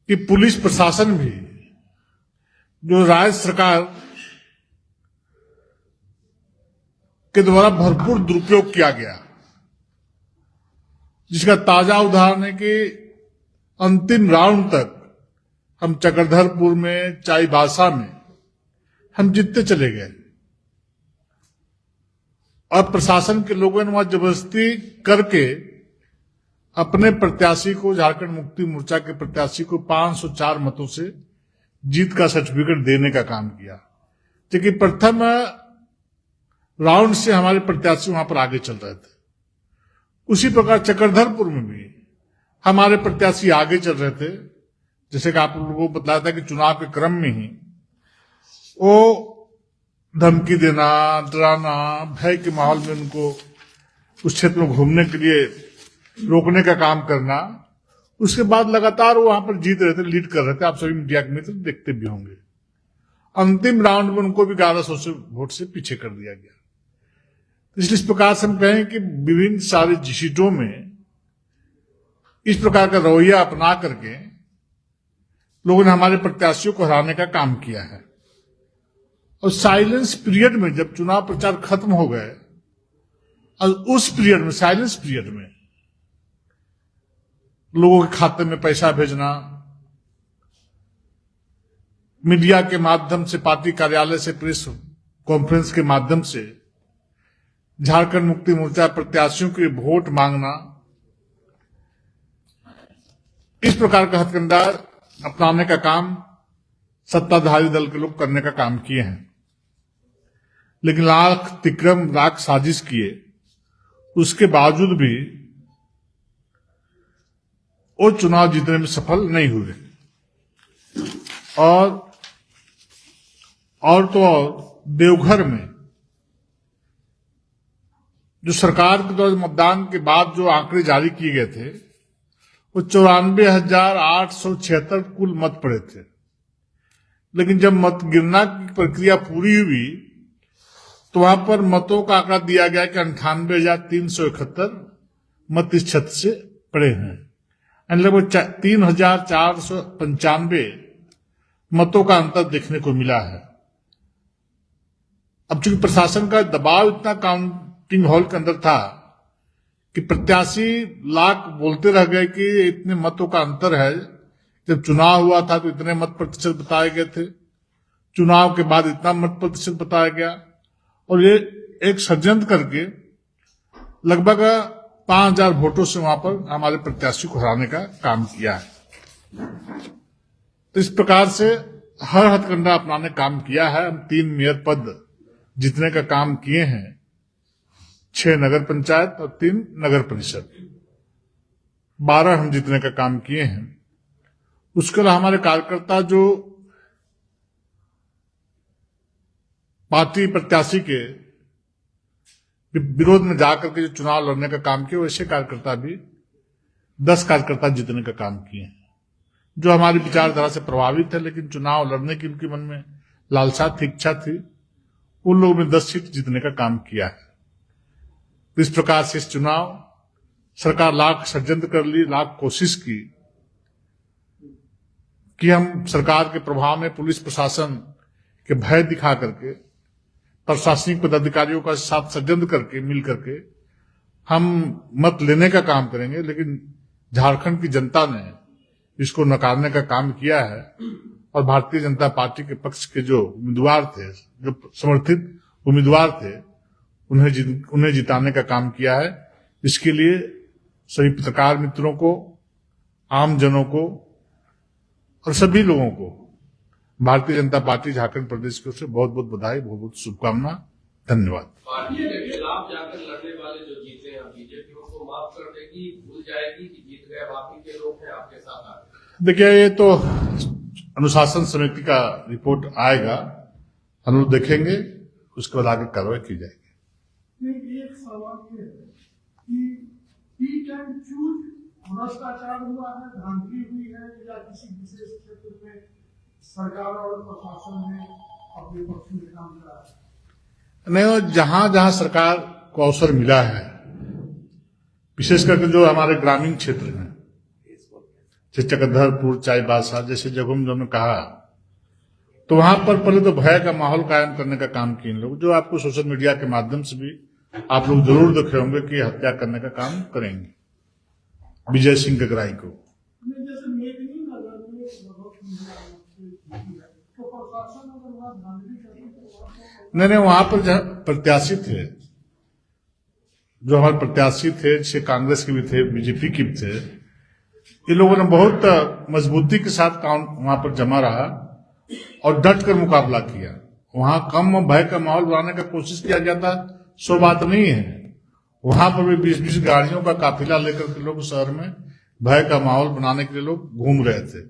कि पुलिस प्रशासन भी जो राज्य सरकार के द्वारा भरपूर दुरुपयोग किया गया, जिसका ताजा उदाहरण है कि अंतिम राउंड तक हम चक्रधरपुर में, चाईबासा में हम जीतते चले गए और प्रशासन के लोगों ने वहां जबरदस्ती करके अपने प्रत्याशी को, झारखंड मुक्ति मोर्चा के प्रत्याशी को 504 मतों से जीत का सर्टिफिकेट देने का काम किया। क्योंकि प्रथम राउंड से हमारे प्रत्याशी वहां पर आगे चल रहे थे। उसी प्रकार चक्रधरपुर में भी हमारे प्रत्याशी आगे चल रहे थे। जैसे कि आप लोगों को बताया था कि चुनाव के क्रम में ही वो धमकी देना, डराना, भय के माहौल में उनको उस क्षेत्र में घूमने के लिए रोकने का काम करना, उसके बाद लगातार वो वहां पर जीत रहे थे, लीड कर रहे थे। आप सभी मीडिया के मित्र देखते भी होंगे। अंतिम राउंड में उनको भी 1100 से वोट से पीछे कर दिया गया। इसलिए इस प्रकार से हम कहें कि विभिन्न सारे सीटों में इस प्रकार का रवैया अपना करके लोगों ने हमारे प्रत्याशियों को हराने का काम किया है। और साइलेंस पीरियड में जब चुनाव प्रचार खत्म हो गए और उस पीरियड में, साइलेंस पीरियड में लोगों के खाते में पैसा भेजना, मीडिया के माध्यम से, पार्टी कार्यालय से, प्रेस कॉन्फ्रेंस के माध्यम से झारखंड मुक्ति मोर्चा प्रत्याशियों के वोट मांगना, इस प्रकार का हथकंडा अपनाने का काम सत्ताधारी दल के लोग करने का काम किए हैं। लेकिन लाख तिक्रम, लाख साजिश किए, उसके बावजूद भी वो चुनाव जीतने में सफल नहीं हुए। और तो और देवघर में जो सरकार के द्वारा मतदान के बाद जो आंकड़े जारी किए गए थे, वो 94,876 कुल मत पड़े थे। लेकिन जब मत गिनना की प्रक्रिया पूरी हुई तो वहां पर मतों का आंकड़ा दिया गया कि 98,371 मत इस क्षेत्र से पड़े हैं। लगभग 3,495 मतों का अंतर देखने को मिला है। अब चूंकि प्रशासन का दबाव इतना काउंटिंग हॉल के अंदर था कि प्रत्याशी लाख बोलते रह गए कि इतने मतों का अंतर है। जब चुनाव हुआ था तो इतने मत प्रतिशत बताए गए थे, चुनाव के बाद इतना मत प्रतिशत बताया गया, और ये एक षड्यंत्र करके लगभग 5,000 वोटों से वहां पर हमारे प्रत्याशी को हराने का काम किया है। तो इस प्रकार से हर हथकंडा अपनाने काम किया है। हम 3 मेयर पद जीतने का काम किए हैं, 6 नगर पंचायत और 3 नगर परिषद, 12 हम जीतने का काम किए हैं। उसके अलावा हमारे कार्यकर्ता जो पार्टी प्रत्याशी के विरोध में जाकर के जो चुनाव लड़ने का काम किया, वैसे कार्यकर्ता भी 10 कार्यकर्ता जीतने का काम किए हैं, जो हमारी विचारधारा से प्रभावित है, लेकिन चुनाव लड़ने की उनके मन में लालसा थी, इच्छा थी। उन लोगों ने 10 सीट जीतने का काम किया है। तो इस प्रकार से इस चुनाव सरकार लाख षड्यंत्र कर ली, लाख कोशिश की कि हम सरकार के प्रभाव में पुलिस प्रशासन के भय दिखा करके, प्रशासनिक पदाधिकारियों का साथ षड्यंत्र करके, मिल करके हम मत लेने का काम करेंगे। लेकिन झारखंड की जनता ने इसको नकारने का काम किया है और भारतीय जनता पार्टी के पक्ष के जो उम्मीदवार थे, जो समर्थित उम्मीदवार थे, उन्हें जिताने का काम किया है। इसके लिए सभी पत्रकार मित्रों को, आम जनों को और सभी लोगों को भारतीय जनता पार्टी झारखंड प्रदेश की ओर से बहुत बहुत बधाई, बहुत बहुत शुभकामना। धन्यवाद। पार्टी के खिलाफ जाकर लड़ने वाले जो जीते हैं, बीजेपी उनको माफ कर देगी, भूल जाएगी कि जीत गए, बाकी के लोग हैं आपके साथ। देखिए, ये तो अनुशासन समिति का रिपोर्ट आएगा, हम लोग देखेंगे, उसके बाद आगे कार्रवाई की जाएगी। एक सवाल ये है कि पिक एंड चूज भ्रष्टाचार हुआ है, धांधली हुई है, या किसी विशेष क्षेत्र में सरकार और प्रशासन ने अपने पक्ष में काम करा है? नहीं, जहां जहां सरकार को अवसर मिला है, विशेष करके जो हमारे ग्रामीण क्षेत्र हैं, चकधरपुर, चाईबासा जैसे जगहों में उन्होंने कहा, तो वहां पर पहले तो भय का माहौल कायम करने का काम किए इन लोग, जो आपको सोशल मीडिया के माध्यम से भी आप लोग जरूर देखे होंगे कि हत्या करने का काम करेंगे विजय सिंह गगराई को। जैसे मेदिनी नगर में बहुत तो प्रशासन अगर वहाँ धांधली करें तो नहीं, वहां पर जहाँ प्रत्याशी थे, जो हमारे प्रत्याशी थे, जैसे कांग्रेस के भी थे, बीजेपी के भी थे, ये लोगों ने बहुत मजबूती के साथ वहां पर जमा रहा और डट कर मुकाबला किया। वहां कम भय का माहौल बनाने का कोशिश किया गया था, सो बात नहीं है। वहां पर भी 20-20 गाड़ियों का काफिला लेकर के लोग शहर में भय का माहौल बनाने के लिए लोग घूम रहे थे।